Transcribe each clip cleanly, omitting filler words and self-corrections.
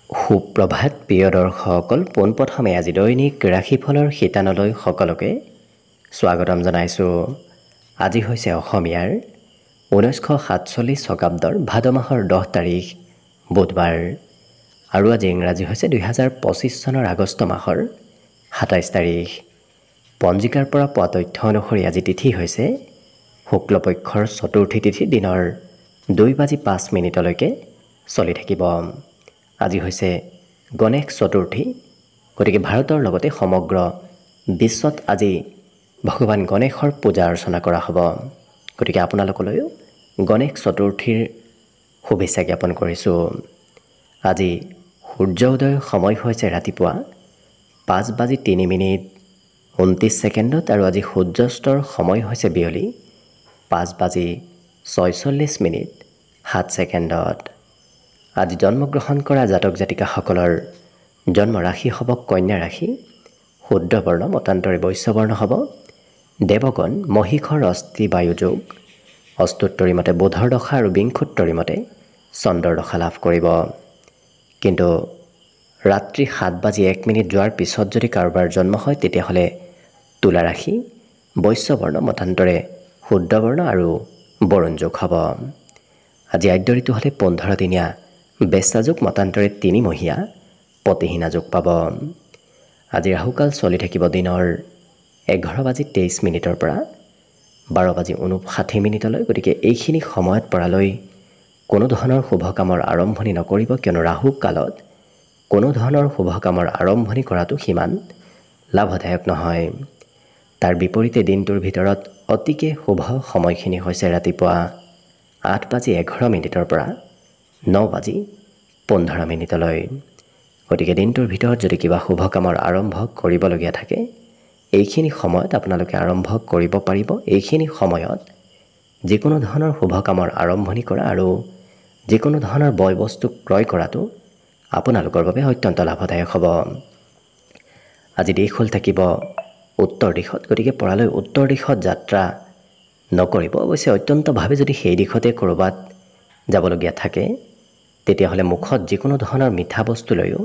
সুপ্ৰভাত প্ৰিয় দৰ্শকসকল, পোনপ্ৰথমে আজি দৈনিক ৰাশিফলৰ শিতানলৈ সকলোকে স্বাগতম জনাইছোঁ। আজি হৈছে অসমীয়াৰ 1947 শকাব্দৰ ভাদ মাহৰ 10 তাৰিখ বুধবাৰ আৰু আজি ইংৰাজী হৈছে 2025 চনৰ আগষ্ট মাহৰ 27 তাৰিখ। পঞ্জিকাৰ পৰা পোৱা তথ্য অনুসৰি আজি তিথি হৈছে শুক্লপক্ষৰ চতুৰ্থী তিথি, দিনৰ 2:05 চলি থাকিব। আজি হৈছে গণেশ চতুৰ্থী, গতিকে ভাৰতৰ লগতে সমগ্ৰ বিশ্বত আজি ভগৱান গণেশৰ পূজা অৰ্চনা কৰা হ'ব। গতিকে আপোনালোকলৈও গণেশ চতুৰ্থীৰ শুভেচ্ছা জ্ঞাপন কৰিছোঁ। আজি সূৰ্য উদয়ৰ সময় হৈছে ৰাতিপুৱা 5:03:29 আৰু আজি সূৰ্যাস্তৰ সময় হৈছে বিয়লি 5:46:07। আজি জন্মগ্ৰহণ কৰা জাতক জাতিকাসকলৰ জন্ম ৰাশি হ'ব কন্যা ৰাশি, শুদ্ধ বৰ্ণ মতান্তৰে বৈশ্যবৰ্ণ হ'ব, দেৱগণ মহিষৰ অস্থি বায়ু যোগ, অষ্টোত্তৰী মতে বুধৰ দশা আৰু বিংশোত্তৰী মতে চন্দ্ৰৰ দশা লাভ কৰিব। কিন্তু ৰাত্ৰি 7:01 যোৱাৰ পিছত যদি কাৰোবাৰ জন্ম হয় তেতিয়াহ'লে তুলা ৰাশি, বৈশ্যবৰ্ণ মতান্তৰে শুদ্ধ বৰ্ণ আৰু বৰুণ যোগ হ'ব। আজি আদ্য ঋতু হ'লে 15 দিনীয়া বেচা যোগ, মতান্তৰে 3 মহীয়া পতিহীনা যোগ পাব। আজি ৰাহুকাল চলি থাকিব দিনৰ 11:23 পৰা 12:59। গতিকে এইখিনি সময়ত পৰালৈ কোনো ধৰণৰ শুভ কামৰ আৰম্ভণি নকৰিব, কিয়নো ৰাহু কালত কোনো ধৰণৰ শুভ কামৰ আৰম্ভণি কৰাটো সিমান লাভদায়ক নহয়। তাৰ বিপৰীতে দিনটোৰ ভিতৰত অতিকে শুভ সময়খিনি হৈছে ৰাতিপুৱা 8:11 পৰা 9:15। গতিকে দিনটোৰ ভিতৰত যদি কিবা শুভ কামৰ আৰম্ভ কৰিবলগীয়া থাকে এইখিনি সময়ত আপোনালোকে আৰম্ভ কৰিব পাৰিব। এইখিনি সময়ত যিকোনো ধৰণৰ শুভ কামৰ আৰম্ভণি কৰা আৰু যিকোনো ধৰণৰ বয় বস্তু ক্ৰয় কৰাটো আপোনালোকৰ বাবে অত্যন্ত লাভদায়ক হ'ব। আজি দিশ হ'ল থাকিব উত্তৰ দিশত, গতিকে পৰালৈ উত্তৰ দিশত যাত্ৰা নকৰিব। অৱশ্যে অত্যন্তভাৱে যদি সেই দিশতে ক'ৰবাত যাবলগীয়া থাকে তেতিয়াহ'লে মুখত যিকোনো ধৰণৰ মিঠা বস্তু লৈও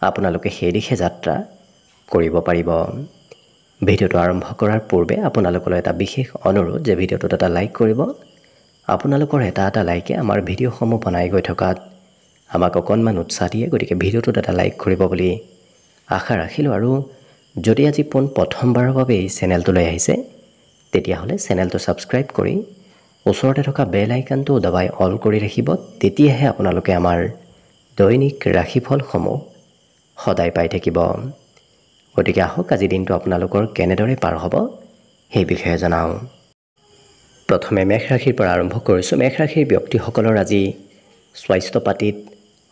আপোনালোকে সেই দিশে যাত্ৰা কৰিব পাৰিব। ভিডিঅ'টো আৰম্ভ কৰাৰ পূৰ্বে আপোনালোকলৈ এটা বিশেষ অনুৰোধ যে ভিডিঅ'টোত এটা লাইক কৰিব। আপোনালোকৰ এটা লাইকে আমাৰ ভিডিঅ'সমূহ বনাই গৈ থকাত আমাক অকণমান উৎসাহ দিয়ে, গতিকে ভিডিঅ'টোত এটা লাইক কৰিব বুলি আশা ৰাখিলোঁ। আৰু যদি আজি প্ৰথমবাৰৰ বাবে এই চেনেলটোলৈ আহিছে তেতিয়াহ'লে চেনেলটো ছাবস্ক্ৰাইব কৰি ওচৰতে থকা বেল আইকনটো দবাই অল কৰি ৰাখিব। তেতিয়াহে আপোনালোকে আমাৰ দৈনিক ৰাশিফলসমূহ সদায় পাই থাকিব। গতিকে আহক আজি দিনটো আপোনালোকৰ কেনেদৰে পাৰ হ'ব সেই বিষয়ে জনাওঁ। প্ৰথমে মেষ ৰাশিৰ পৰা আৰম্ভ কৰিছোঁ। মেষ ৰাশিৰ ব্যক্তিসকলৰ আজি স্বাস্থ্য পাতিত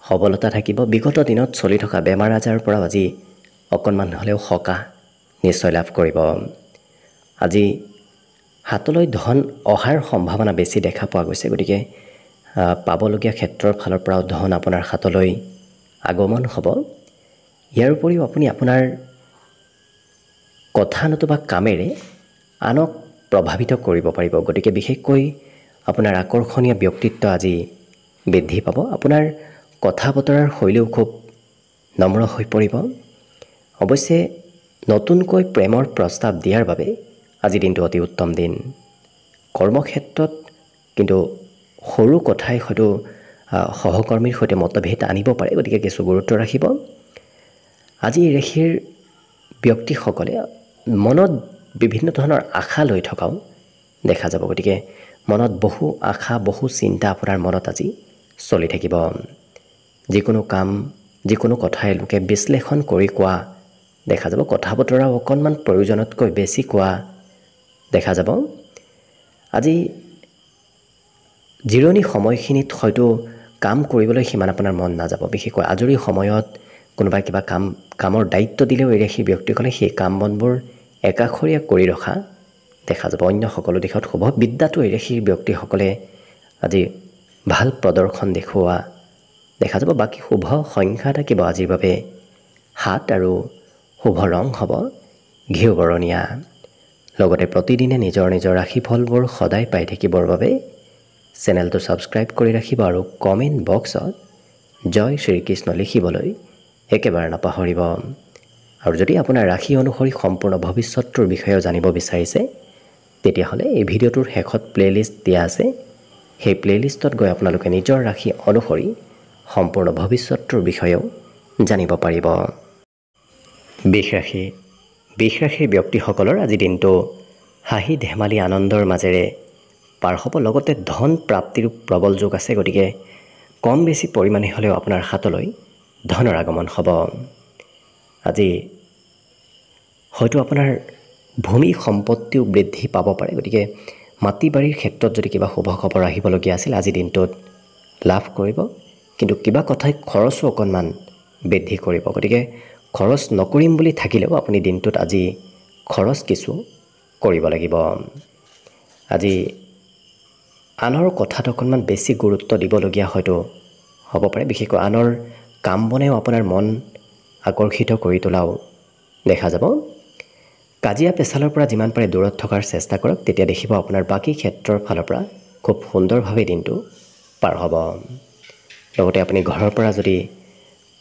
সবলতা থাকিব। বিগত দিনত চলি থকা বেমাৰ আজাৰৰ পৰা আজি অকণমান হ'লেও সকাহ নিশ্চয় লাভ কৰিব। আজি হাতলৈ ধন অহাৰ সম্ভাৱনা বেছি দেখা পোৱা গৈছে, গতিকে পাবলগীয়া ক্ষেত্ৰৰ ফালৰ পৰাও ধন আপোনাৰ হাতলৈ আগমন হ'ব। ইয়াৰ উপৰিও আপুনি আপোনাৰ কথা নতুবা কামেৰে আনক প্ৰভাৱিত কৰিব পাৰিব। গতিকে বিশেষকৈ আপোনাৰ আকৰ্ষণীয় ব্যক্তিত্ব আজি বৃদ্ধি পাব। আপোনাৰ কথা বতৰাৰ শৈলীও খুব নম্ৰ হৈ পৰিব। অৱশ্যে নতুনকৈ প্ৰেমৰ প্ৰস্তাৱ দিয়াৰ বাবে আজি দিনটো অতি উত্তম দিন। কৰ্মক্ষেত্ৰত কিন্তু সৰু কথাই হয়তো সহকৰ্মীৰ সৈতে মতভেদ আনিব পাৰে, গতিকে কিছু গুৰুত্ব ৰাখিব। আজি এই ৰাশিৰ ব্যক্তিসকলে মনত বিভিন্ন ধৰণৰ আশা লৈ থকাও দেখা যাব। গতিকে মনত বহু আশা বহু চিন্তা আপোনাৰ মনত আজি চলি থাকিব। যিকোনো কাম যিকোনো কথাই লোকে বিশ্লেষণ কৰি কোৱা দেখা যাব। কথা বতৰাও অকণমান প্ৰয়োজনতকৈ বেছি কোৱা দেখা যাব। আজি জিৰণি সময়খিনিত হয়তো কাম কৰিবলৈ সিমান আপোনাৰ মন নাযাব। বিশেষকৈ আজৰি সময়ত কোনোবাই কিবা কামৰ দায়িত্ব দিলেও এই ৰাশিৰ ব্যক্তিসকলে সেই কাম বনবোৰ একাষৰীয়া কৰি ৰখা দেখা যাব। অন্য সকলো দিশত শুভ। বিদ্যাটো এই ৰাশিৰ ব্যক্তিসকলে আজি ভাল প্ৰদৰ্শন দেখুওৱা দেখা যাব। বাকী শুভ সংখ্যা থাকিব আজিৰ বাবে 7 আৰু শুভ ৰং হ'ব ঘিউ বৰণীয়া। লগতে প্ৰতিদিনে নিজৰ নিজৰ ৰাশিফলবোৰ সদায় পাই থাকিবৰ বাবে চেনেলটো ছাবস্ক্ৰাইব কৰি ৰাখিব আৰু কমেণ্ট বক্সত জয় শ্ৰীকৃষ্ণ লিখিবলৈ একেবাৰে নাপাহৰিব। আৰু যদি আপোনাৰ ৰাশি অনুসৰি সম্পূৰ্ণ ভৱিষ্যতটোৰ বিষয়েও জানিব বিচাৰিছে তেতিয়াহ'লে এই ভিডিঅ'টোৰ শেষত প্লে'লিষ্ট দিয়া আছে। সেই প্লে'লিষ্টত গৈ আপোনালোকে নিজৰ ৰাশি অনুসৰি সম্পূৰ্ণ ভৱিষ্যতটোৰ বিষয়েও জানিব পাৰিব। বৃষ ৰাশিৰ ব্যক্তিসকলৰ আজি দিনটো হাঁহি ধেমালি আনন্দৰ মাজেৰে পাৰ হ'ব। লগতে ধন প্ৰাপ্তিৰ প্ৰবল যোগ আছে। গতিকে কম বেছি পৰিমাণে হ'লেও আপোনাৰ হাতলৈ ধনৰ আগমন হ'ব। আজি হয়তো আপোনাৰ ভূমি সম্পত্তিও বৃদ্ধি পাব পাৰে। গতিকে মাটি বাৰীৰ ক্ষেত্ৰত যদি কিবা শুভ খবৰ আহিবলগীয়া আছিল আজি দিনটোত লাভ কৰিব। কিন্তু কিবা কথাই খৰচো অকণমান বৃদ্ধি কৰিব। গতিকে খৰচ নকৰিম বুলি থাকিলেও আপুনি দিনটোত আজি খৰচ কিছু কৰিব লাগিব। আজি আনৰ কথাত অকণমান বেছি গুৰুত্ব দিবলগীয়া হয়তো হ'ব পাৰে। বিশেষকৈ আনৰ কাম বনেও আপোনাৰ মন আকৰ্ষিত কৰি তোলাও দেখা যাব। কাজিয়া পেচালৰ পৰা যিমান পাৰে দূৰত থকাৰ চেষ্টা কৰক। তেতিয়া দেখিব আপোনাৰ বাকী ক্ষেত্ৰৰ ফালৰ পৰা খুব সুন্দৰভাৱে দিনটো পাৰ হ'ব। লগতে আপুনি ঘৰৰ পৰা যদি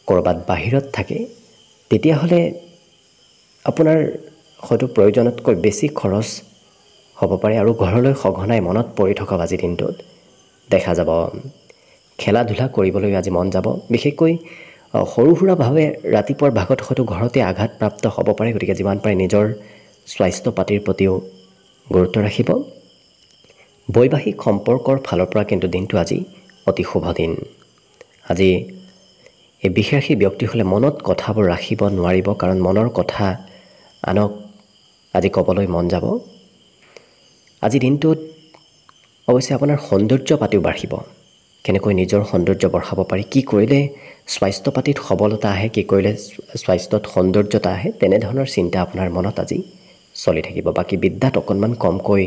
ক'ৰবাত বাহিৰত থাকে তেতিয়াহ'লে আপোনাৰ হয়তো প্ৰয়োজনতকৈ বেছি খৰচ হ'ব পাৰে আৰু ঘৰলৈ সঘনাই মনত পৰি থকা আজিৰ দিনটোত দেখা যাব। খেলা ধূলা কৰিবলৈ আজি মন যাব। বিশেষকৈ সৰু সুৰাভাৱে ৰাতিপুৱাৰ ভাগত হয়তো ঘৰতে আঘাতপ্ৰাপ্ত হ'ব পাৰে। গতিকে যিমান পাৰে নিজৰ স্বাস্থ্য পাতিৰ প্ৰতিও গুৰুত্ব ৰাখিব। বৈবাহিক সম্পৰ্কৰ ফালৰ পৰা কিন্তু দিনটো আজি অতি শুভ দিন। আজি এই বৃষ ৰাশিৰ ব্যক্তি হ'লে মনত কথাবোৰ ৰাখিব নোৱাৰিব, কাৰণ মনৰ কথা আনক আজি ক'বলৈ মন যাব। আজি দিনটোত অৱশ্যে আপোনাৰ সৌন্দৰ্য পাতিও বাঢ়িব। কেনেকৈ নিজৰ সৌন্দৰ্য বঢ়াব পাৰি, কি কৰিলে স্বাস্থ্য পাতিত সবলতা আহে, কি কৰিলে স্বাস্থ্যত সৌন্দৰ্যতা আহে, তেনেধৰণৰ চিন্তা আপোনাৰ মনত আজি চলি থাকিব। বাকী বিদ্যাত অকণমান কমকৈ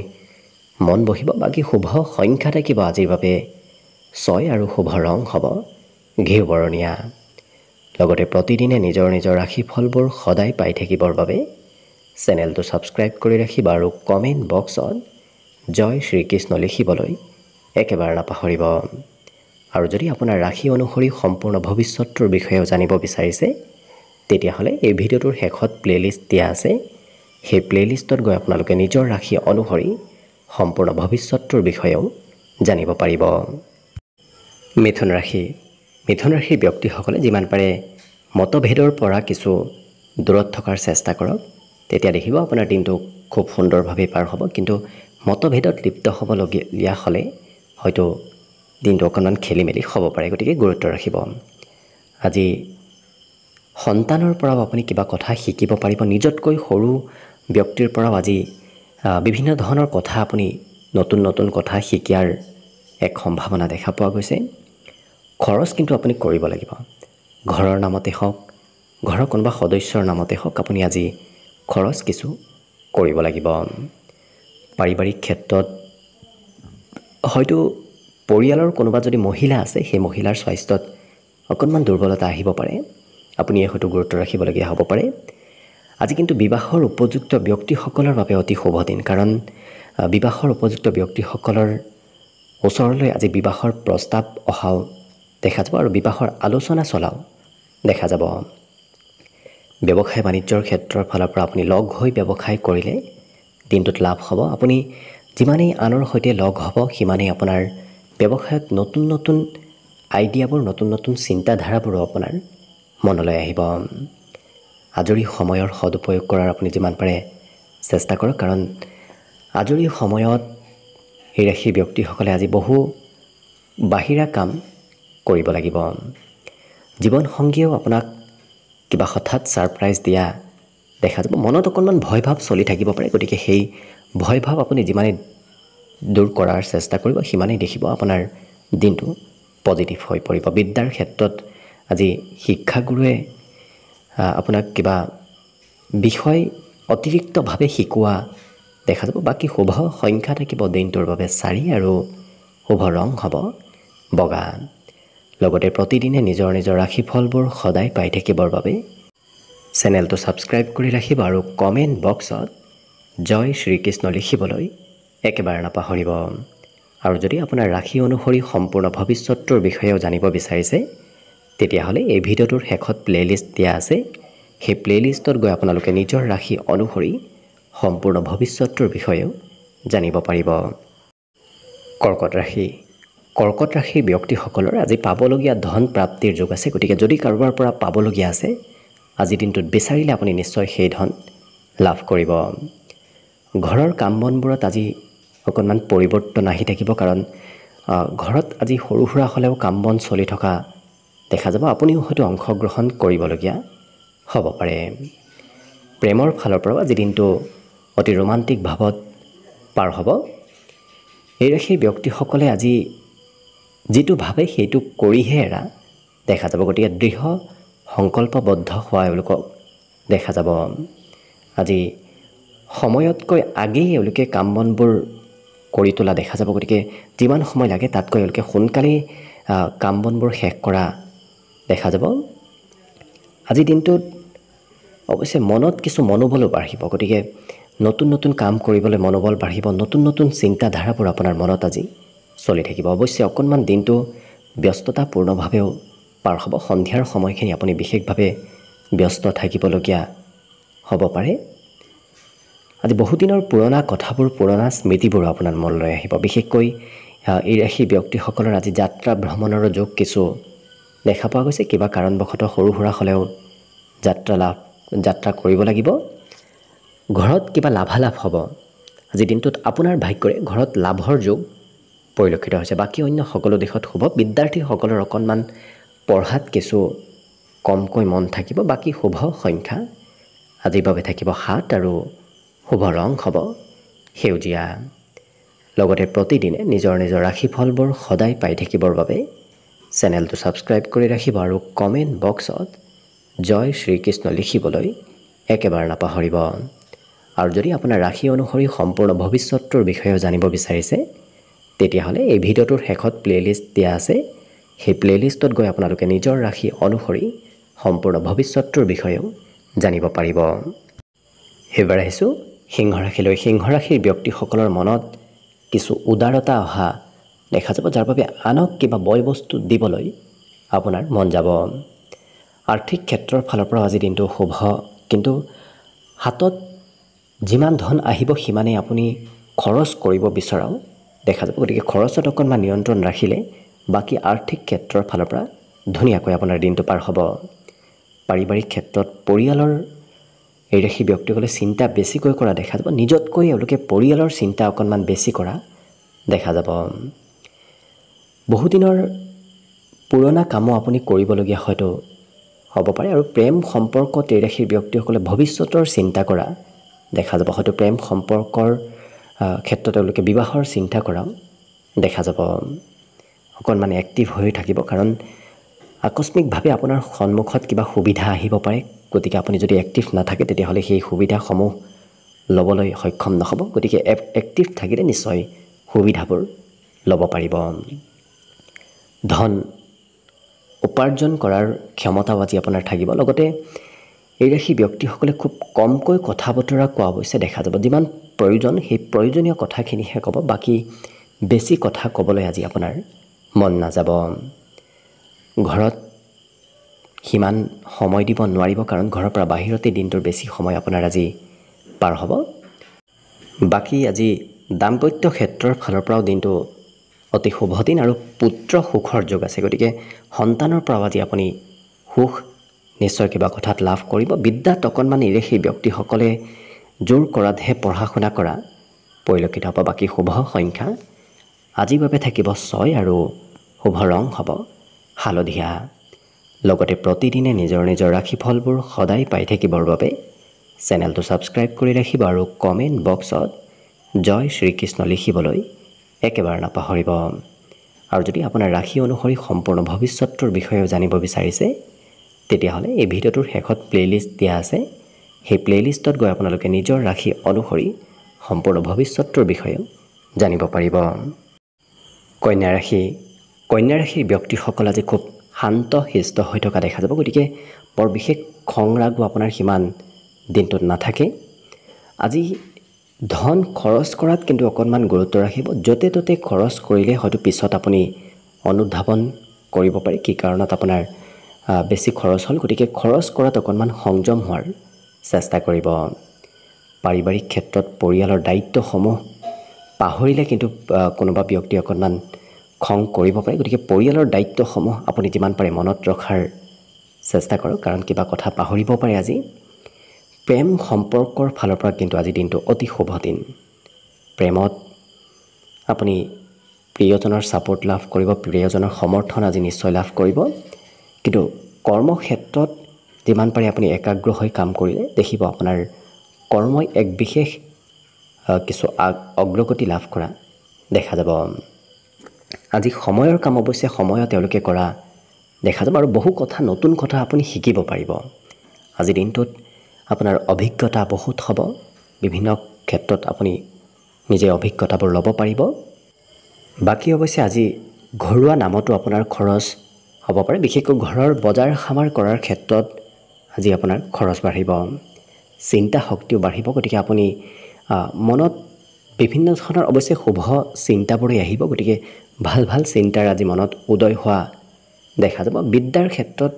মন বহিব। বাকী শুভ সংখ্যা থাকিব আজিৰ বাবে 6 আৰু শুভ ৰং হ'ব ঘিউ বৰণীয়া। লগতে প্ৰতিদিনে নিজৰ নিজৰ ৰাশিফলবোৰ সদায় পাই থাকিবৰ বাবে চেনেলটো ছাবস্ক্ৰাইব কৰি ৰাখিব আৰু কমেণ্ট বক্সত জয় শ্ৰীকৃষ্ণ লিখিবলৈ একেবাৰে নাপাহৰিব। আৰু যদি আপোনাৰ ৰাশি অনুসৰি সম্পূৰ্ণ ভৱিষ্যতটোৰ বিষয়েও জানিব বিচাৰিছে তেতিয়াহ'লে এই ভিডিঅ'টোৰ শেষত প্লে'লিষ্ট দিয়া আছে। সেই প্লে'লিষ্টত গৈ আপোনালোকে নিজৰ ৰাশি অনুসৰি সম্পূৰ্ণ ভৱিষ্যতটোৰ বিষয়েও জানিব পাৰিব। মিথুন ৰাশিৰ ব্যক্তিসকলে যিমান পাৰে মতভেদৰ পৰা কিছু দূৰত থকাৰ চেষ্টা কৰক। তেতিয়া দেখিব আপোনাৰ দিনটো খুব সুন্দৰভাৱে পাৰ হ'ব। কিন্তু মতভেদত লিপ্ত হ'বলগীয়া হ'লে হয়তো দিনটো অকণমান খেলি মেলি হ'ব পাৰে। গতিকে গুৰুত্ব ৰাখিব। আজি সন্তানৰ পৰাও আপুনি কিবা কথা শিকিব পাৰিব। নিজতকৈ সৰু ব্যক্তিৰ পৰাও আজি বিভিন্ন ধৰণৰ কথা আপুনি নতুন নতুন কথা শিকাৰ এক সম্ভাৱনা দেখা পোৱা গৈছে। খৰচ কিন্তু আপুনি কৰিব লাগিব। ঘৰৰ নামতে হওক, ঘৰৰ কোনোবা সদস্যৰ নামতে হওক, আপুনি আজি খৰচ কিছু কৰিব লাগিব। পাৰিবাৰিক ক্ষেত্ৰত হয়তো পৰিয়ালৰ কোনোবা যদি মহিলা আছে সেই মহিলাৰ স্বাস্থ্যত অকণমান দুৰ্বলতা আহিব পাৰে। আপুনি হয়তো গুৰুত্ব ৰাখিবলগীয়া হ'ব পাৰে। আজি কিন্তু বিবাহৰ উপযুক্ত ব্যক্তিসকলৰ বাবে অতি শুভ দিন, কাৰণ বিবাহৰ উপযুক্ত ব্যক্তিসকলৰ ওচৰলৈ আজি বিবাহৰ প্ৰস্তাৱ অহাও দেখা যাব আৰু বিবাহৰ আলোচনা চলাও দেখা যাব। ব্যৱসায় বাণিজ্যৰ ক্ষেত্ৰৰ ফালৰ পৰা আপুনি লগ হৈ ব্যৱসায় কৰিলে দিনটোত লাভ হ'ব। আপুনি যিমানেই আনৰ সৈতে লগ হ'ব সিমানেই আপোনাৰ ব্যৱসায়ত নতুন নতুন আইডিয়াবোৰ, নতুন নতুন চিন্তাধাৰাবোৰো আপোনাৰ মনলৈ আহিব। আজৰি সময়ৰ সদুপয়োগ কৰাৰ আপুনি যিমান পাৰে চেষ্টা কৰক, কাৰণ আজৰি সময়ত এই ৰাশিৰ ব্যক্তিসকলে আজি বহু বাহিৰা কাম কৰিব লাগিব। জীৱনসংগীয়েও আপোনাক কিবা হঠাৎ ছাৰপ্ৰাইজ দিয়া দেখা যাব। মনত অকণমান ভয় ভাৱ চলি থাকিব পাৰে। গতিকে সেই ভয় ভাৱ আপুনি যিমানেই দূৰ কৰাৰ চেষ্টা কৰিব সিমানেই দেখিব আপোনাৰ দিনটো পজিটিভ হৈ পৰিব। বিদ্যাৰ ক্ষেত্ৰত আজি শিক্ষাগুৰুৱে আপোনাক কিবা বিষয় অতিৰিক্তভাৱে শিকোৱা দেখা যাব। বাকী শুভ সংখ্যা থাকিব দিনটোৰ বাবে 4 আৰু শুভ ৰং হ'ব বগা। লগতে প্ৰতিদিনে নিজৰ নিজৰ ৰাশিফলবোৰ সদায় পাই থাকিবৰ বাবে চেনেলটো ছাবস্ক্ৰাইব কৰি ৰাখিব আৰু কমেণ্ট বক্সত জয় শ্ৰীকৃষ্ণ লিখিবলৈ একেবাৰে নাপাহৰিব। আৰু যদি আপোনাৰ ৰাশি অনুসৰি সম্পূৰ্ণ ভৱিষ্যতটোৰ বিষয়েও জানিব বিচাৰিছে তেতিয়াহ'লে এই ভিডিঅ'টোৰ শেষত প্লে'লিষ্ট দিয়া আছে সেই প্লে'লিষ্টত গৈ আপোনালোকে নিজৰ ৰাশি অনুসৰি সম্পূৰ্ণ ভৱিষ্যতৰ বিষয়েও জানিব পাৰিব কৰ্কট ৰাশি কৰ্কট ৰাশিৰ ব্যক্তিসকলৰ আজি পাবলগীয়া ধন প্ৰাপ্তিৰ যোগ আছে গতিকে যদি কাৰোবাৰ পৰা পাবলগীয়া আছে আজিৰ দিনটোত বিচাৰিলে আপুনি নিশ্চয় সেই ধন লাভ কৰিব ঘৰৰ কাম বনবোৰত আজি অকণমান পৰিৱৰ্তন আহি থাকিব কাৰণ ঘৰত আজি সৰু সুৰা হ'লেও কাম বন চলি থকা দেখা যাব আপুনিও হয়তো অংশগ্ৰহণ কৰিবলগীয়া হ'ব পাৰে প্ৰেমৰ ফালৰ পৰা আজি দিনটো অতি ৰোমান্টিক ভাৱত পাৰ হ'ব এই ৰাশিৰ ব্যক্তিসকলে আজি যিটো ভাবে সেইটো কৰিহে এৰা দেখা যাব গতিকে দৃঢ় সংকল্পবদ্ধ হোৱা এওঁলোকক দেখা যাব আজি সময়তকৈ আগেই এওঁলোকে কাম বনবোৰ কৰি তোলা দেখা যাব গতিকে যিমান সময় লাগে তাতকৈ এওঁলোকে সোনকালেই কাম বনবোৰ শেষ কৰা দেখা যাব আজি দিনটোত অৱশ্যে মনত কিছু মনোবলো বাঢ়িব গতিকে নতুন নতুন কাম কৰিবলৈ মনোবল বাঢ়িব নতুন নতুন চিন্তাধাৰাবোৰ আপোনাৰ মনত আজি চলি থাকিব অৱশ্যে অকণমান দিনটো ব্যস্ততাপূৰ্ণভাৱেও পাৰ হ'ব সন্ধিয়াৰ সময়খিনি আপুনি বিশেষভাৱে ব্যস্ত থাকিবলগীয়া হ'ব পাৰে আজি বহুদিনৰ পুৰণা কথাবোৰ পুৰণা স্মৃতিবোৰ আপোনাৰ মনলৈ আহিব বিশেষকৈ এই ৰাশি ব্যক্তিসকলৰ আজি যাত্ৰা ভ্ৰমণৰ যোগ কিছু দেখা পোৱা গৈছে কিবা কাৰণবশতঃ সৰু সুৰা হ'লেও যাত্ৰা কৰিব লাগিব ঘৰত কিবা লাভালাভ হ'ব আজি দিনটোত আপোনাৰ ভাগ্যৰে ঘৰত লাভৰ যোগ পৰিলক্ষিত হৈছে বাকী অন্য সকলো দিশত শুভ বিদ্যাৰ্থীসকলৰ অকণমান পঢ়াত কিছু কমকৈ মন থাকিব বাকী শুভ সংখ্যা আজিৰ বাবে থাকিব 7 আৰু শুভ ৰং হ'ব সেউজীয়া লগতে প্ৰতিদিনে নিজৰ নিজৰ ৰাশিফলবোৰ সদায় পাই থাকিবৰ বাবে চেনেলটো ছাবস্ক্ৰাইব কৰি ৰাখিব আৰু কমেণ্ট বক্সত জয় শ্ৰীকৃষ্ণ লিখিবলৈ একেবাৰে নাপাহৰিব আৰু যদি আপোনাৰ ৰাশি অনুসৰি সম্পূৰ্ণ ভৱিষ্যতৰ বিষয়েও জানিব বিচাৰিছে তেতিয়াহ'লে এই ভিডিঅ'টোৰ শেষত প্লে'লিষ্ট দিয়া আছে সেই প্লে'লিষ্টত গৈ আপোনালোকে নিজৰ ৰাশি অনুসৰি সম্পূৰ্ণ ভৱিষ্যতৰ বিষয়েও জানিব পাৰিব এবাৰ আহিছোঁ সিংহ ৰাশিলৈ সিংহ ৰাশিৰ ব্যক্তিসকলৰ মনত কিছু উদাৰতা অহা দেখা যাব যাৰ বাবে আনক কিবা বয় বস্তু দিবলৈ আপোনাৰ মন যাব আৰ্থিক ক্ষেত্ৰৰ ফালৰ পৰা আজি দিনটো শুভ কিন্তু হাতত যিমান ধন আহিব সিমানেই আপুনি খৰচ কৰিব বিচৰাও দেখা যাব গতিকে খৰচত অকণমান নিয়ন্ত্ৰণ ৰাখিলে বাকী আৰ্থিক ক্ষেত্ৰৰ ফালৰ পৰা ধুনীয়াকৈ আপোনাৰ দিনটো পাৰ হ'ব পাৰিবাৰিক ক্ষেত্ৰত পৰিয়ালৰ এই ৰাশি ব্যক্তিসকলে চিন্তা বেছিকৈ কৰা দেখা যাব নিজতকৈ এওঁলোকে পৰিয়ালৰ চিন্তা অকণমান বেছি কৰা দেখা যাব বহুদিনৰ পুৰণা কামো আপুনি কৰিবলগীয়া হয়তো হ'ব পাৰে আৰু প্ৰেম সম্পৰ্কত এই ৰাশিৰ ব্যক্তিসকলে ভৱিষ্যতৰ চিন্তা কৰা দেখা যাব হয়তো প্ৰেম সম্পৰ্কৰ ক্ষেত্ৰত তেওঁলোকে বিবাহৰ চিন্তা কৰাও দেখা যাব অকণমান এক্টিভ হৈ থাকিব কাৰণ আকস্মিকভাৱে আপোনাৰ সন্মুখত কিবা সুবিধা আহিব পাৰে গতিকে আপুনি যদি এক্টিভ নাথাকে তেতিয়াহ'লে সেই সুবিধাসমূহ ল'বলৈ সক্ষম নহ'ব গতিকে এক্টিভ থাকিলে নিশ্চয় সুবিধাবোৰ ল'ব পাৰিব ধন উপাৰ্জন কৰাৰ ক্ষমতাও আজি আপোনাৰ থাকিব লগতে এই ৰাশি ব্যক্তিসকলে খুব কমকৈ কথা বতৰা কোৱা অৱশ্যে দেখা যাব যিমান প্ৰয়োজন সেই প্ৰয়োজনীয় কথাখিনিহে ক'ব বাকী বেছি কথা ক'বলৈ আজি আপোনাৰ মন নাযাব ঘৰত সিমান সময় দিব নোৱাৰিব কাৰণ ঘৰৰ পৰা বাহিৰতে দিনটোৰ বেছি সময় আপোনাৰ আজি পাৰ হ'ব বাকী আজি দাম্পত্য ক্ষেত্ৰৰ ফালৰ পৰাও দিনটো অতি শুভ দিন আৰু পুত্ৰ সুখৰ যোগ আছে গতিকে সন্তানৰ পৰাও আজি আপুনি সুখ নিশ্চয় কিবা কথাত লাভ কৰিব বিদ্যাত অকণমান সেই ব্যক্তিসকলে জোৰ কৰাতহে পঢ়া শুনা কৰা পৰিলক্ষিত হ'ব বাকী শুভ সংখ্যা আজিৰ বাবে থাকিব 6 আৰু শুভ ৰং হ'ব হালধীয়া লগতে প্ৰতিদিনে নিজৰ নিজৰ ৰাশিফলবোৰ সদায় পাই থাকিবৰ বাবে চেনেলটো ছাবস্ক্ৰাইব কৰি ৰাখিব আৰু কমেণ্ট বক্সত জয় শ্ৰীকৃষ্ণ লিখিবলৈ একেবাৰে নাপাহৰিব আৰু যদি আপোনাৰ ৰাশি অনুসৰি সম্পূৰ্ণ ভৱিষ্যতৰ বিষয়েও জানিব বিচাৰিছে তেতিয়াহ'লে এই ভিডিঅ'টোৰ শেষত প্লে'লিষ্ট দিয়া আছে সেই প্লে'লিষ্টত গৈ আপোনালোকে নিজৰ ৰাশি অনুসৰি সম্পূৰ্ণ ভৱিষ্যতৰ বিষয়েও জানিব পাৰিব কন্যা ৰাশিৰ ব্যক্তিসকল আজি খুব শান্ত শিষ্ট হৈ থকা দেখা যাব গতিকে বৰ বিশেষ খং ৰাগো আপোনাৰ সিমান দিনটোত নাথাকে আজি ধন খৰচ কৰাত কিন্তু অকণমান গুৰুত্ব ৰাখিব য'তে ত'তে খৰচ কৰিলে হয়তো পিছত আপুনি অনুধাৱন কৰিব পাৰে কি কাৰণত আপোনাৰ বেছি খৰচ হ'ল, গতিকে খৰচ কৰাত অকণমান সংযম হোৱাৰ চেষ্টা কৰিব। পাৰিবাৰিক ক্ষেত্ৰত পৰিয়ালৰ দায়িত্বসমূহ পাহৰিলে কিন্তু কোনোবা ব্যক্তি অকণমান খং কৰিব পাৰে, গতিকে পৰিয়ালৰ দায়িত্বসমূহ আপুনি যিমান পাৰে মনত ৰখাৰ চেষ্টা কৰক, কাৰণ কিবা কথা পাহৰিব পাৰে আজি। প্ৰেম সম্পৰ্কৰ ফালৰ পৰা কিন্তু আজি দিনটো অতি শুভ দিন। প্ৰেমত আপুনি প্ৰিয়জনৰ ছাপোৰ্ট লাভ কৰিব, প্ৰিয়জনৰ সমৰ্থন আজি নিশ্চয় লাভ কৰিব। কিন্তু কৰ্মক্ষেত্ৰত যিমান পাৰে আপুনি একাগ্ৰ হৈ কাম কৰিলে দেখিব আপোনাৰ কৰ্মই এক বিশেষ কিছু অগ্ৰগতি লাভ কৰা দেখা যাব। আজি সময়ৰ কাম অৱশ্যে সময়ত তেওঁলোকে কৰা দেখা যাব, আৰু বহু কথা নতুন কথা আপুনি শিকিব পাৰিব। আজি দিনটোত আপোনাৰ অভিজ্ঞতা বহুত হ'ব, বিভিন্ন ক্ষেত্ৰত আপুনি নিজে অভিজ্ঞতাবোৰ ল'ব পাৰিব। বাকী অৱশ্যে আজি ঘৰুৱা নামতো আপোনাৰ খৰচ হ'ব পাৰে, বিশেষকৈ ঘৰৰ বজাৰ সমাৰ কৰাৰ ক্ষেত্ৰত আজি আপোনাৰ খৰচ বাঢ়িব, চিন্তা শক্তিও বাঢ়িব। গতিকে আপুনি মনত বিভিন্ন ধৰণৰ অৱশ্যে শুভ চিন্তাবোৰেই আহিব, গতিকে ভাল ভাল চিন্তাৰ আজি মনত উদয় হোৱা দেখা যাব। বিদ্যাৰ ক্ষেত্ৰত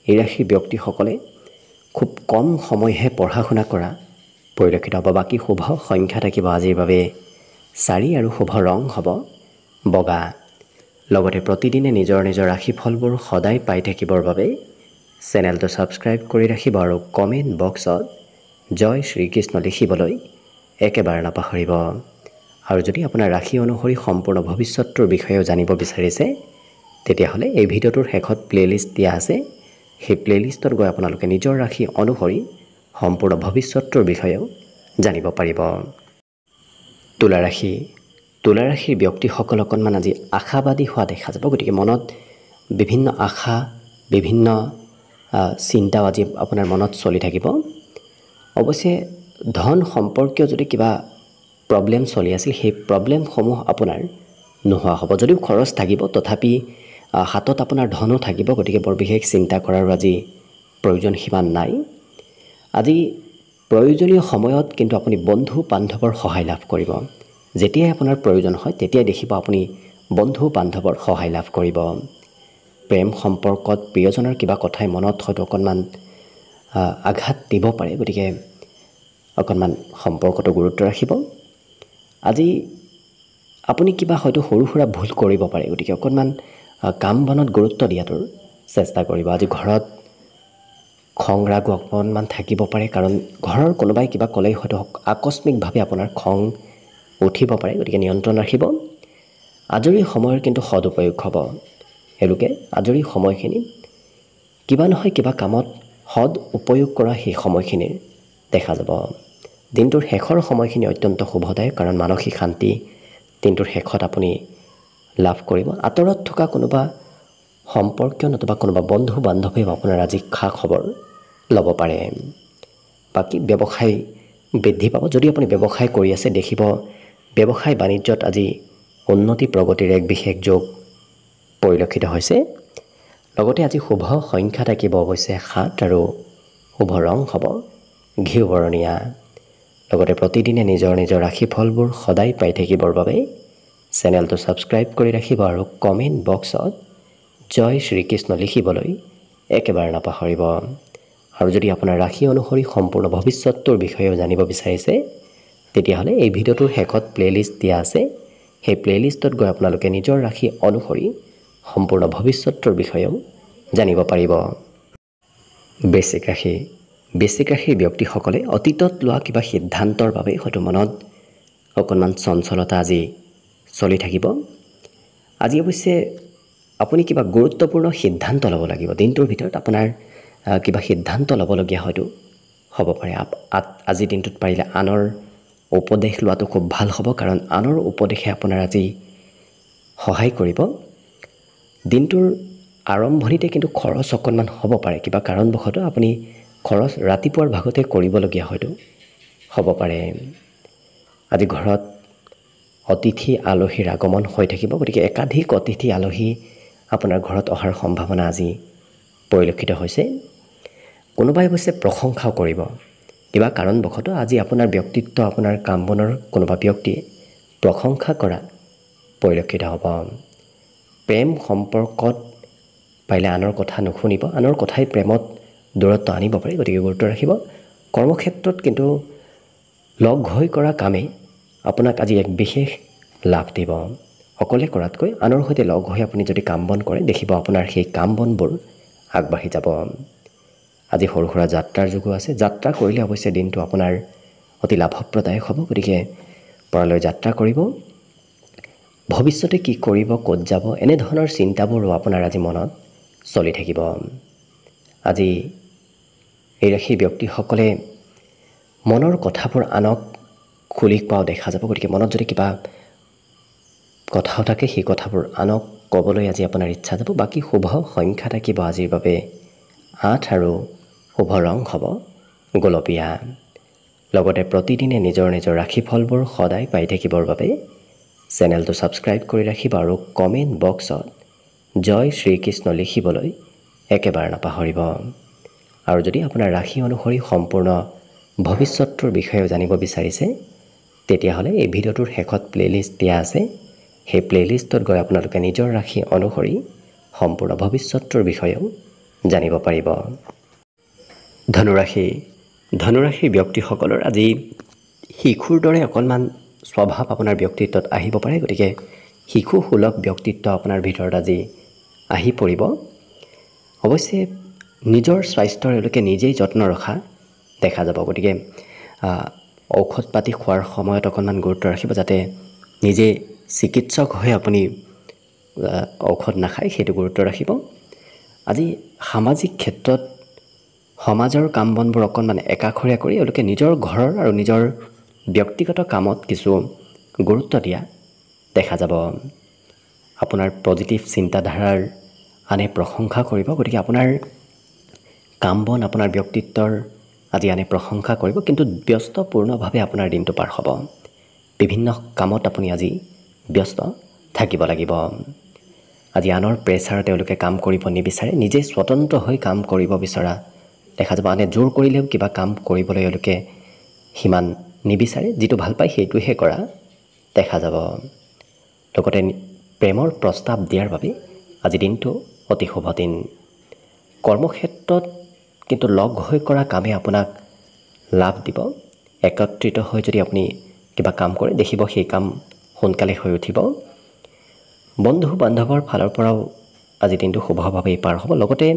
এই ৰাশিৰ ব্যক্তিসকলে খুব কম সময়হে পঢ়া শুনা কৰা পৰিলক্ষিত হ'ব। বাকী শুভ সংখ্যা থাকিব আজিৰ বাবে 4 আৰু শুভ ৰং হ'ব বগা। লগতে প্ৰতিদিনে নিজৰ নিজৰ ৰাশিফলবোৰ সদায় পাই থাকিবৰ বাবে চেনেলটো ছাবস্ক্ৰাইব কৰি ৰাখিব, আৰু কমেণ্ট বক্সত জয় শ্ৰীকৃষ্ণ লিখিবলৈ একেবাৰে নাপাহৰিব। আৰু যদি আপোনাৰ ৰাশি অনুসৰি সম্পূৰ্ণ ভৱিষ্যতটোৰ বিষয়েও জানিব বিচাৰিছে, তেতিয়াহ'লে এই ভিডিঅ'টোৰ শেষত প্লে'লিষ্ট দিয়া আছে, সেই প্লে'লিষ্টত গৈ আপোনালোকে নিজৰ ৰাশি অনুসৰি সম্পূৰ্ণ ভৱিষ্যতটোৰ বিষয়েও জানিব পাৰিব। তুলা ৰাশি, তুলা ৰাশিৰ ব্যক্তিসকল অকণমান আজি আশাবাদী হোৱা দেখা যাব, গতিকে মনত বিভিন্ন আশা, বিভিন্ন চিন্তাও আজি আপোনাৰ মনত চলি থাকিব। অৱশ্যে ধন সম্পৰ্কীয় যদি কিবা প্ৰব্লেম চলি আছিল, সেই প্ৰব্লেমসমূহ আপোনাৰ নোহোৱা হ'ব। যদিও খৰচ থাকিব, তথাপি হাতত আপোনাৰ ধনো থাকিব, গতিকে বৰ বিশেষ চিন্তা কৰাৰো আজি প্ৰয়োজন সিমান নাই। আজি প্ৰয়োজনীয় সময়ত কিন্তু আপুনি বন্ধু বান্ধৱৰ সহায় লাভ কৰিব। যেতিয়াই আপোনাৰ প্ৰয়োজন হয় তেতিয়াই দেখিব আপুনি বন্ধু বান্ধৱৰ সহায় লাভ কৰিব। প্ৰেম সম্পৰ্কত প্ৰিয়জনৰ কিবা কথাই মনত হয়তো অকণমান আঘাত দিব পাৰে, গতিকে অকণমান সম্পৰ্কটো গুৰুত্ব ৰাখিব। আজি আপুনি কিবা হয়তো সৰু সুৰা ভুল কৰিব পাৰে, গতিকে অকণমান কাম বনত গুৰুত্ব দিয়াটোৰ চেষ্টা কৰিব। আজি ঘৰত খং ৰাগ অকণমান থাকিব পাৰে, কাৰণ ঘৰৰ কোনোবাই কিবা ক'লেই হয়তো আকস্মিকভাৱে আপোনাৰ খং উঠিব পাৰে, গতিকে নিয়ন্ত্ৰণ ৰাখিব। আজৰি সময়ৰ কিন্তু সদুপয়োগ হ'ব। এওঁলোকে আজৰি সময়খিনিত কিবা নহয় কিবা কামত সদ উপয়োগ কৰা সেই সময়খিনিৰ দেখা যাব। দিনটোৰ শেষৰ সময়খিনি অত্যন্ত শুভদায়ক, কাৰণ মানসিক শান্তি দিনটোৰ শেষত আপুনি লাভ কৰিব। আঁতৰত থকা কোনোবা সম্পৰ্কীয় নতুবা কোনোবা বন্ধু বান্ধৱীয়ে আপোনাৰ আজি খা খবৰ ল'ব পাৰে। বাকী ব্যৱসায় বৃদ্ধি পাব। যদি আপুনি ব্যৱসায় কৰি আছে, দেখিব ব্যৱসায় বাণিজ্যত আজি উন্নতি প্ৰগতিৰ এক বিশেষ যোগ পৰিলক্ষিত হৈছে। লগতে আজি শুভ সংখ্যা থাকিব অৱশ্যে 7 আৰু শুভ ৰং হ'ব ঘিউ বৰণীয়া। লগতে প্ৰতিদিনে নিজৰ নিজৰ ৰাশিফলবোৰ সদায় পাই থাকিবৰ বাবে চেনেলটো ছাবস্ক্ৰাইব কৰি ৰাখিব, আৰু কমেণ্ট বক্সত জয় শ্ৰীকৃষ্ণ লিখিবলৈ একেবাৰে নাপাহৰিব। আৰু যদি আপোনাৰ ৰাশি অনুসৰি সম্পূৰ্ণ ভৱিষ্যতটোৰ বিষয়েও জানিব বিচাৰিছে, তেতিয়াহ'লে এই ভিডিঅ'টোৰ শেষত প্লে'লিষ্ট দিয়া আছে, সেই প্লে'লিষ্টত গৈ আপোনালোকে নিজৰ ৰাশি অনুসৰি সম্পূৰ্ণ ভৱিষ্যতটোৰ বিষয়েও জানিব পাৰিব। বৃশ্চিক ৰাশি, বৃশ্চিক ৰাশিৰ ব্যক্তিসকলে অতীতত লোৱা কিবা সিদ্ধান্তৰ বাবে হয়তো মনত অকণমান চঞ্চলতা আজি চলি থাকিব। আজি অৱশ্যে আপুনি কিবা গুৰুত্বপূৰ্ণ সিদ্ধান্ত ল'ব লাগিব। দিনটোৰ ভিতৰত আপোনাৰ কিবা সিদ্ধান্ত ল'বলগীয়া হয়তো হ'ব পাৰে। আজি দিনটোত পাৰিলে আনৰ উপদেশ লোৱাটো খুব ভাল হ'ব, কাৰণ আনৰ উপদেশে আপোনাৰ আজি সহায় কৰিব। দিনটোৰ আৰম্ভণিতে কিন্তু খৰচ অকণমান হ'ব পাৰে, কিবা কাৰণবশতঃ আপুনি খৰচ ৰাতিপুৱাৰ ভাগতে কৰিবলগীয়া হয়তো হ'ব পাৰে। আজি ঘৰত অতিথি আলহীৰ আগমন হৈ থাকিব, গতিকে একাধিক অতিথি আলহী আপোনাৰ ঘৰত অহাৰ সম্ভাৱনা আজি পৰিলক্ষিত হৈছে। কোনোবাই অৱশ্যে প্ৰশংসাও কৰিব। কিবা কাৰণবশতঃ আজি আপোনাৰ ব্যক্তিত্ব, আপোনাৰ কাম বনৰ কোনোবা ব্যক্তিয়ে প্ৰশংসা কৰা পৰিলক্ষিত হ'ব। প্ৰেম সম্পৰ্কত পাৰিলে আনৰ কথা নুশুনিব, আনৰ কথাই প্ৰেমত দূৰত্ব আনিব পাৰে, গতিকে গুৰুত্ব ৰাখিব। কৰ্মক্ষেত্ৰত কিন্তু লগ হৈ কৰা কামেই আপোনাক আজি এক বিশেষ লাভ দিব। অকলে কৰাতকৈ আনৰ সৈতে লগ হৈ আপুনি যদি কাম বন কৰে, দেখিব আপোনাৰ সেই কাম বনবোৰ আগবাঢ়ি যাব। আজি সৰু সুৰা যাত্ৰাৰ যুগো আছে। যাত্ৰা কৰিলে অৱশ্যে দিনটো আপোনাৰ অতি লাভপ্ৰদায়ক হ'ব, গতিকে পৰলৈ যাত্ৰা কৰিব। ভৱিষ্যতে কি কৰিব, ক'ত যাব, এনেধৰণৰ চিন্তাবোৰো আপোনাৰ আজি মনত চলি থাকিব। আজি এই ৰাশিৰ ব্যক্তিসকলে মনৰ কথাবোৰ আনক খুলি কোৱাও দেখা যাব, গতিকে মনত যদি কিবা কথাও থাকে সেই কথাবোৰ আনক ক'বলৈ আজি আপোনাৰ ইচ্ছা যাব। বাকী শুভ সংখ্যা থাকিব আজিৰ বাবে 8 আৰু শুভ ৰং হ'ব গোলপীয়া। লগতে প্ৰতিদিনে নিজৰ নিজৰ ৰাশিফলবোৰ সদায় পাই থাকিবৰ বাবে চেনেলটো ছাবস্ক্ৰাইব কৰি ৰাখিব আৰু কমেণ্ট বক্সত জয় শ্ৰীকৃষ্ণ লিখিবলৈ একেবাৰে নাপাহৰিব। আৰু যদি আপোনাৰ ৰাশি অনুসৰি সম্পূৰ্ণ ভৱিষ্যতটোৰ বিষয়েও জানিব বিচাৰিছে, তেতিয়াহ'লে এই ভিডিঅ'টোৰ শেষত প্লে'লিষ্ট দিয়া আছে। সেই প্লে'লিষ্টত গৈ আপোনালোকে নিজৰ ৰাশি অনুসৰি সম্পূৰ্ণ ভৱিষ্যতটোৰ বিষয়েও জানিব পাৰিব। ধনুৰাশি। ধনুৰাশিৰ ব্যক্তিসকলৰ আজি শিশুৰ দৰে অকণমান স্বভাৱ আপোনাৰ ব্যক্তিত্বত আহিব পাৰে, গতিকে শিশুসুলভ ব্যক্তিত্ব আপোনাৰ ভিতৰত আজি আহি পৰিব। অৱশ্যে নিজৰ স্বাস্থ্যৰ এওঁলোকে নিজেই যত্ন ৰখা দেখা যাব, গতিকে ঔষধ পাতি খোৱাৰ সময়ত অকণমান গুৰুত্ব ৰাখিব, যাতে নিজে চিকিৎসক হৈ আপুনি ঔষধ নাখায়, সেইটো গুৰুত্ব ৰাখিব। আজি সামাজিক ক্ষেত্ৰত সমাজৰ কাম বনবোৰ অকণমান একাষৰীয়া কৰি এওঁলোকে নিজৰ ঘৰৰ আৰু নিজৰ ব্যক্তিগত কামত কিছু গুৰুত্ব দিয়া দেখা যাব। আপোনাৰ পজিটিভ চিন্তাধাৰাৰ আনে প্ৰশংসা কৰিব, গতিকে আপোনাৰ কাম বন, আপোনাৰ ব্যক্তিত্বৰ আজি আনে প্ৰশংসা কৰিব, কিন্তু ব্যস্তপূৰ্ণভাৱে আপোনাৰ দিনটো পাৰ হ'ব। বিভিন্ন কামত আপুনি আজি ব্যস্ত থাকিব লাগিব। আজি আনৰ প্ৰেছাৰত তেওঁলোকে কাম কৰিব নিবিচাৰে, নিজে স্বতন্ত্ৰ হৈ কাম কৰিব বিচৰা দেখা যাব। আনে জোৰ কৰিলেও কিবা কাম কৰিবলৈ এওঁলোকে সিমান নিবিচাৰে, যিটো ভাল পায় সেইটোহে কৰা দেখা যাব। লগতে প্ৰেমৰ প্ৰস্তাৱ দিয়াৰ বাবে আজি দিনটো অতি শুভ দিন। কৰ্মক্ষেত্ৰত কিন্তু লগ হৈ কৰা কামে আপোনাক লাভ দিব। একত্ৰিত হৈ যদি আপুনি কিবা কাম কৰে, দেখিব সেই কাম সোনকালে হৈ উঠিব। বন্ধু বান্ধৱৰ ফালৰ পৰাও আজি দিনটো শুভভাৱেই পাৰ হ'ব। লগতে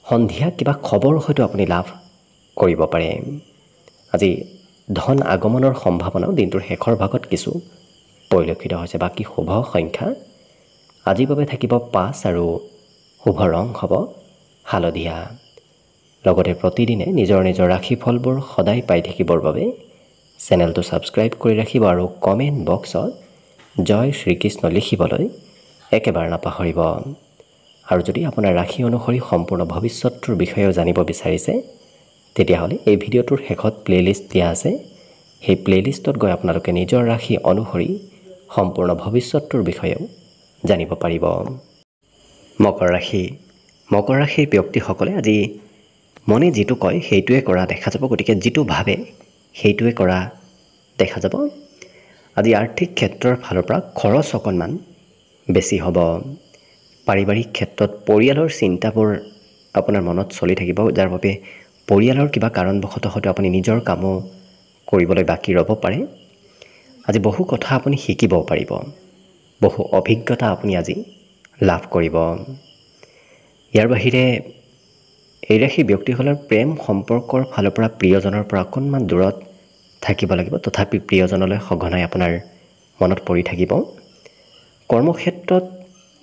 সন্ধিয়া কিবা খবৰ হয়তো আপুনি লাভ কৰিব পাৰে। আজি ধন আগমনৰ সম্ভাৱনাও দিনটোৰ শেষৰ ভাগত কিছু পৰিলক্ষিত হৈছে। বাকী শুভ সংখ্যা আজিৰ বাবে থাকিব 5 আৰু শুভ ৰং হ'ব হালধীয়া। লগতে প্ৰতিদিনে নিজৰ নিজৰ ৰাশিফলবোৰ সদায় পাই থাকিবৰ বাবে চেনেলটো ছাবস্ক্ৰাইব কৰি ৰাখিব আৰু কমেণ্ট বক্সত জয় শ্ৰীকৃষ্ণ লিখিবলৈ একেবাৰে নাপাহৰিব। আৰু যদি আপোনাৰ ৰাশি অনুসৰি সম্পূৰ্ণ ভৱিষ্যতটোৰ বিষয়েও জানিব বিচাৰিছে, তেতিয়াহ'লে এই ভিডিঅ'টোৰ শেষত প্লে'লিষ্ট দিয়া আছে। সেই প্লে'লিষ্টত গৈ আপোনালোকে নিজৰ ৰাশি অনুসৰি সম্পূৰ্ণ ভৱিষ্যতটোৰ বিষয়েও জানিব পাৰিব। মকৰ ৰাশি। মকৰ ৰাশিৰ ব্যক্তিসকলে আজি মনে যিটো কয় সেইটোৱে কৰা দেখা যাব, গতিকে যিটো ভাবে সেইটোৱে কৰা দেখা যাব। আজি আৰ্থিক ক্ষেত্ৰৰ ফালৰ পৰা খৰচ অকণমান বেছি হ'ব। পাৰিবাৰিক ক্ষেত্ৰত পৰিয়ালৰ চিন্তাবোৰ আপোনাৰ মনত চলি থাকিব, যাৰ বাবে পৰিয়ালৰ কিবা কাৰণবশতঃ হয়তো আপুনি নিজৰ কামো কৰিবলৈ বাকী ৰ'ব পাৰে। আজি বহু কথা আপুনি শিকিবও পাৰিব, বহু অভিজ্ঞতা আপুনি আজি লাভ কৰিব। ইয়াৰ বাহিৰে এই ৰাশিৰ ব্যক্তিসকলৰ প্ৰেম সম্পৰ্কৰ ফালৰ পৰা প্ৰিয়জনৰ পৰা অকণমান দূৰত থাকিব লাগিব, তথাপি প্ৰিয়জনলৈ সঘনাই আপোনাৰ মনত পৰি থাকিব। কৰ্মক্ষেত্ৰত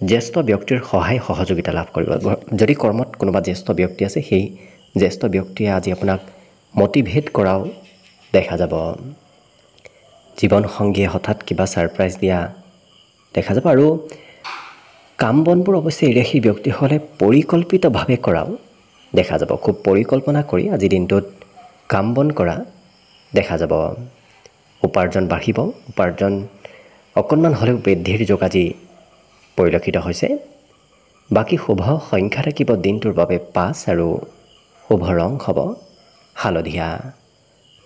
জ্যেষ্ঠ ব্যক্তিৰ সহায় সহযোগিতা লাভ কৰিব। যদি কৰ্মত কোনোবা জ্যেষ্ঠ ব্যক্তি আছে, সেই জ্যেষ্ঠ ব্যক্তিয়ে আজি আপোনাক মটিভেট কৰাও দেখা যাব। জীৱনসংগীয়ে হঠাৎ কিবা ছাৰপ্ৰাইজ দিয়া দেখা যাব। আৰু কাম বনবোৰ অৱশ্যে এই ৰাশিৰ ব্যক্তিসকলে পৰিকল্পিতভাৱে কৰাও দেখা যাব। খুব পৰিকল্পনা কৰি আজিৰ দিনটোত কাম বন কৰা দেখা যাব। উপাৰ্জন বাঢ়িব, উপাৰ্জন অকণমান হ'লেও বৃদ্ধিৰ যোগ আজি পৰিলক্ষিত হৈছে। বাকী শুভ সংখ্যা থাকিব দিনটোৰ বাবে 5 আৰু শুভ ৰং হ'ব হালধীয়া।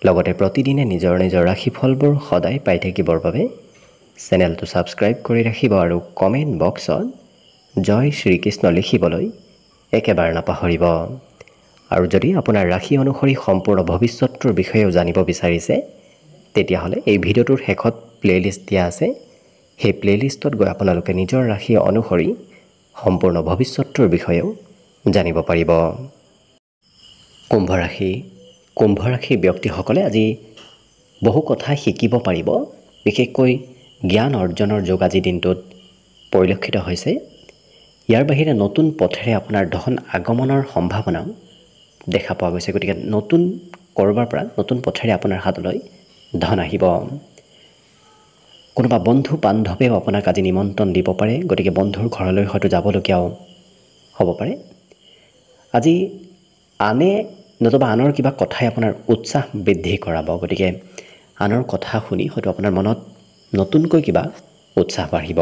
লগতে প্ৰতিদিনে নিজৰ নিজৰ ৰাশিফলবোৰ সদায় পাই থাকিবৰ বাবে চেনেলটো ছাবস্ক্ৰাইব কৰি ৰাখিব আৰু কমেণ্ট বক্সত জয় শ্ৰীকৃষ্ণ লিখিবলৈ একেবাৰে নাপাহৰিব। আৰু যদি আপোনাৰ ৰাশি অনুসৰি সম্পূৰ্ণ ভৱিষ্যতটোৰ বিষয়েও জানিব বিচাৰিছে, তেতিয়াহ'লে এই ভিডিঅ'টোৰ শেষত প্লে'লিষ্ট দিয়া আছে। সেই প্লে'লিষ্টত গৈ আপোনালোকে নিজৰ ৰাশি অনুসৰি সম্পূৰ্ণ ভৱিষ্যতটোৰ বিষয়েও জানিব পাৰিব। কুম্ভ ৰাশি ব্যক্তিসকলে আজি বহু কথা শিকিব পাৰিব। বিশেষকৈ জ্ঞান অৰ্জনৰ যোগ আজি দিনটোত পৰিলক্ষিত হৈছে। ইয়াৰ বাহিৰে নতুন পথেৰে আপোনাৰ ধন আগমনৰ সম্ভাৱনাও দেখা পোৱা গৈছে। গতিকে নতুন ক'ৰবাৰ পৰা নতুন পথেৰে আপোনাৰ হাতলৈ ধন আহিব। কোনোবা বন্ধু বান্ধৱেও আপোনাক আজি নিমন্ত্ৰণ দিব পাৰে। গতিকে বন্ধুৰ ঘৰলৈ হয়তো যাবলগীয়াও হ'ব পাৰে। আজি নতুবা আনৰ কিবা কথাই আপোনাৰ উৎসাহ বৃদ্ধি কৰাব। গতিকে আনৰ কথা শুনি হয়তো আপোনাৰ মনত নতুনকৈ কিবা উৎসাহ বাঢ়িব।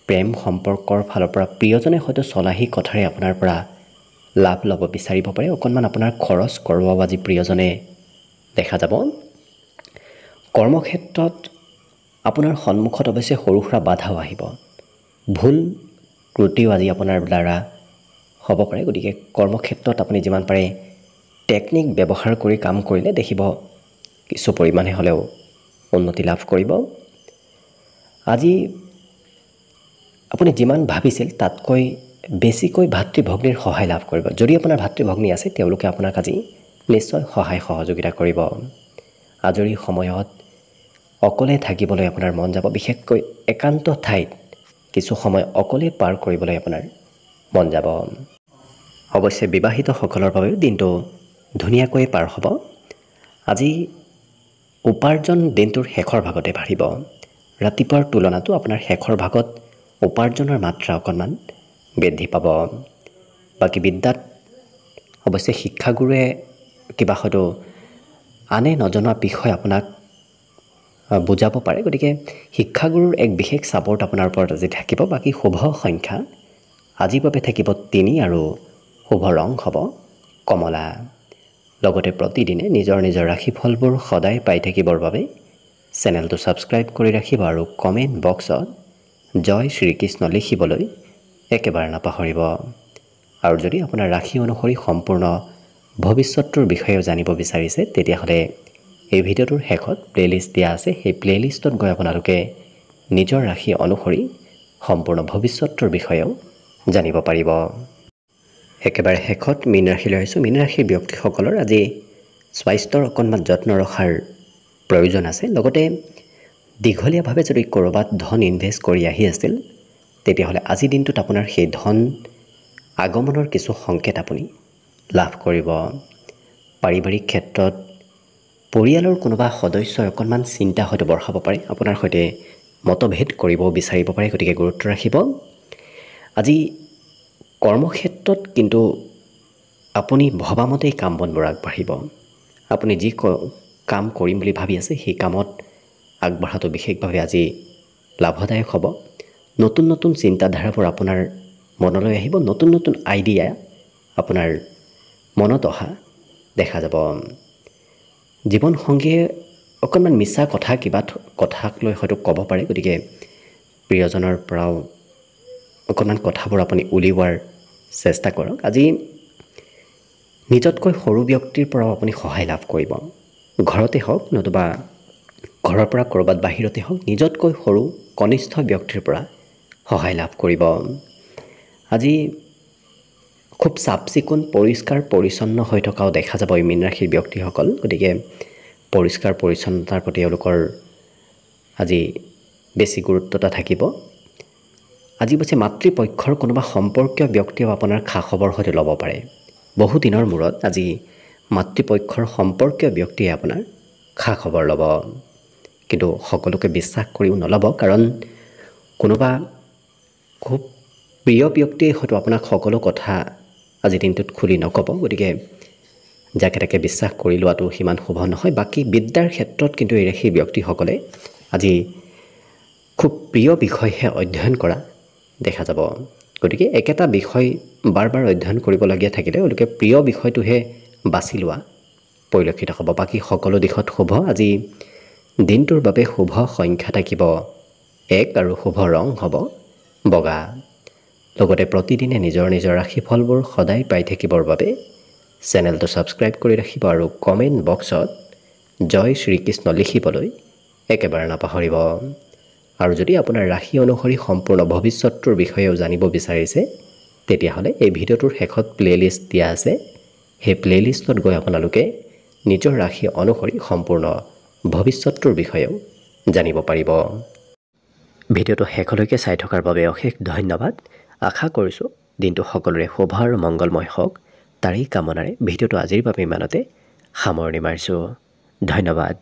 প্ৰেম সম্পৰ্কৰ ফালৰ পৰা প্ৰিয়জনে হয়তো চলাহী কথাৰে আপোনাৰ পৰা লাভ ল'ব বিচাৰিব পাৰে। অকণমান আপোনাৰ খৰচ কৰোৱাব আজি প্ৰিয়জনে দেখা যাব। কৰ্মক্ষেত্ৰত আপোনাৰ সন্মুখত অৱশ্যে সৰু সুৰা বাধাও আহিব। ভুল ত্ৰুটিও আজি আপোনাৰ দ্বাৰা হ'ব পাৰে। গতিকে কৰ্মক্ষেত্ৰত আপুনি যিমান পাৰে টেকনিক ব্যৱহাৰ কৰি কাম কৰিলে দেখিব কিছু পৰিমাণে হ'লেও উন্নতি লাভ কৰিব। আজি আপুনি যিমান ভাবিছিল তাতকৈ বেছিকৈ ভাতৃ ভগ্নীৰ সহায় লাভ কৰিব। যদি আপোনাৰ ভাতৃ ভগ্নী আছে, তেওঁলোকে আপোনাক আজি নিশ্চয় সহায় সহযোগিতা কৰিব। আজৰি সময়ত অকলে থাকিবলৈ আপোনাৰ মন যাব। বিশেষকৈ একান্ত ঠাইত কিছু সময় অকলে পাৰ কৰিবলৈ আপোনাৰ মন যাব। অৱশ্যে বিবাহিতসকলৰ বাবেও দিনটো ধুনীয়াকৈ পাৰ হ'ব। আজি উপাৰ্জন দিনটোৰ শেষৰ ভাগতে বাঢ়িব। ৰাতিপুৱাৰ তুলনাতো আপোনাৰ শেষৰ ভাগত উপাৰ্জনৰ মাত্ৰা অকণমান বৃদ্ধি পাব। বাকী বিদ্যাত অৱশ্যে শিক্ষাগুৰুৱে কিবা হয়তো আনে নজনা বিষয় আপোনাক বুজাব পাৰে। গতিকে শিক্ষাগুৰুৰ এক বিশেষ ছাপোৰ্ট আপোনাৰ ওপৰত আজি থাকিব। বাকী শুভ সংখ্যা আজিৰ বাবে থাকিব 3 আৰু শুভ ৰং হ'ব কমলা। লগতে প্ৰতিদিনে নিজৰ ৰাশিফলবোৰ সদায় পাই থাকিবৰ বাবে চেনেলটো ছাবস্ক্ৰাইব কৰি ৰাখিব আৰু কমেণ্ট বক্সত জয় শ্ৰীকৃষ্ণ লিখিবলৈ একেবাৰে নাপাহৰিব। আৰু যদি আপোনাৰ ৰাশি অনুসৰি সম্পূৰ্ণ ভৱিষ্যতটোৰ বিষয়েও জানিব বিচাৰিছে, তেতিয়াহ'লে এই ভিডিঅ'টোৰ শেষত প্লে'লিষ্ট দিয়া আছে। সেই প্লে'লিষ্টত গৈ আপোনালোকে নিজৰ ৰাশি অনুসৰি সম্পূৰ্ণ ভৱিষ্যতটোৰ বিষয়েও জানিব পাৰিব। একেবাৰে শেষত মীন ৰাশিলৈ আহিছোঁ। মীন ৰাশিৰ ব্যক্তিসকলৰ আজি স্বাস্থ্যৰ অকণমান যত্ন ৰখাৰ প্ৰয়োজন আছে। লগতে দীঘলীয়াভাৱে যদি ক'ৰবাত ধন ইনভেষ্ট কৰি আহি আছিল, তেতিয়াহ'লে আজিৰ দিনটোত আপোনাৰ সেই ধন আগমনৰ কিছু সংকেত আপুনি লাভ কৰিব। পাৰিবাৰিক ক্ষেত্ৰত পৰিয়ালৰ কোনোবা সদস্যই অকণমান চিন্তা হয়তো বঢ়াব পাৰে। আপোনাৰ সৈতে মতভেদ কৰিব বিচাৰিব পাৰে। গতিকে গুৰুত্ব ৰাখিব। আজি কৰ্মক্ষেত্ৰত কিন্তু আপুনি ভবামতেই কাম বনবোৰ আগবাঢ়িব। আপুনি যি কাম কৰিম বুলি ভাবি আছে, সেই কামত আগবঢ়াটো বিশেষভাৱে আজি লাভদায়ক হ'ব। নতুন নতুন চিন্তাধাৰাবোৰ আপোনাৰ মনলৈ আহিব। নতুন আইডিয়া আপোনাৰ মনত অহা দেখা যাব। জীৱনসংগীয়ে অকণমান মিছা কথাক লৈ হয়তো ক'ব পাৰে। গতিকে প্ৰিয়জনৰ পৰাও অকণমান কথাবোৰ আপুনি উলিওৱাৰ চেষ্টা কৰক। আজি নিজতকৈ সৰু ব্যক্তিৰ পৰাও আপুনি সহায় লাভ কৰিব। ঘৰতে হওক নতুবা ঘৰৰ পৰা ক'ৰবাত বাহিৰতে হওক, নিজতকৈ সৰু কনিষ্ঠ ব্যক্তিৰ পৰা সহায় লাভ কৰিব। আজি খুব চাফ চিকুণ পৰিষ্কাৰ পৰিচ্ছন্ন হৈ থকাও দেখা যাব এই মীন ৰাশিৰ ব্যক্তিসকল। গতিকে পৰিষ্কাৰ পৰিচ্ছন্নতাৰ প্ৰতি তেওঁলোকৰ আজি বেছি গুৰুত্বতা থাকিব। আজি অৱশ্যে মাতৃপক্ষৰ কোনোবা সম্পৰ্কীয় ব্যক্তিয়েও আপোনাৰ খা খবৰ হয়তো ল'ব পাৰে। বহুদিনৰ মূৰত আজি মাতৃপক্ষৰ সম্পৰ্কীয় ব্যক্তিয়ে আপোনাৰ খা খবৰ ল'ব। কিন্তু সকলোকে বিশ্বাস কৰিও নল'ব, কাৰণ কোনোবা খুব প্ৰিয় ব্যক্তিয়ে হয়তো আপোনাক সকলো কথা আজিৰ দিনটোত খুলি নক'ব। গতিকে যাকে তাকে বিশ্বাস কৰি লোৱাটো সিমান শুভ নহয়। বাকী বিদ্যাৰ ক্ষেত্ৰত কিন্তু এই ৰাশিৰ ব্যক্তিসকলে আজি খুব প্ৰিয় বিষয়হে অধ্যয়ন কৰা দেখা যাব। গতিকে একেটা বিষয় বাৰ বাৰ অধ্যয়ন কৰিবলগীয়া থাকিলে তেওঁলোকে প্ৰিয় বিষয়টোহে বাছি লোৱা পৰিলক্ষিত হ'ব। বাকী সকলো দিশত শুভ। আজি দিনটোৰ বাবে শুভ সংখ্যা থাকিব 1 আৰু শুভ ৰং হ'ব বগা। লগতে প্ৰতিদিনে নিজৰ নিজৰ ৰাশিফলবোৰ সদায় পাই থাকিবৰ বাবে চেনেলটো ছাবস্ক্ৰাইব কৰি ৰাখিব আৰু কমেণ্ট বক্সত জয় শ্ৰীকৃষ্ণ লিখিবলৈ একেবাৰে নাপাহৰিব। আৰু যদি আপোনাৰ ৰাশি অনুসৰি সম্পূৰ্ণ ভৱিষ্যতটোৰ বিষয়েও জানিব বিচাৰিছে তেতিয়াহ'লে এই ভিডিঅ'টোৰ শেষত প্লে'লিষ্ট দিয়া আছে। সেই প্লে'লিষ্টত গৈ আপোনালোকে নিজৰ ৰাশি অনুসৰি সম্পূৰ্ণ ভৱিষ্যতটোৰ বিষয়েও জানিব পাৰিব। ভিডিঅ'টো শেষলৈকে চাই থকাৰ বাবে অশেষ ধন্যবাদ। আশা কৰিছোঁ দিনটো সকলোৰে শুভ আৰু মংগলময় হওক, তাৰেই কামনাৰে ভিডিঅ'টো আজিৰ বাবে ইমানতে সামৰণি মাৰিছোঁ। ধন্যবাদ।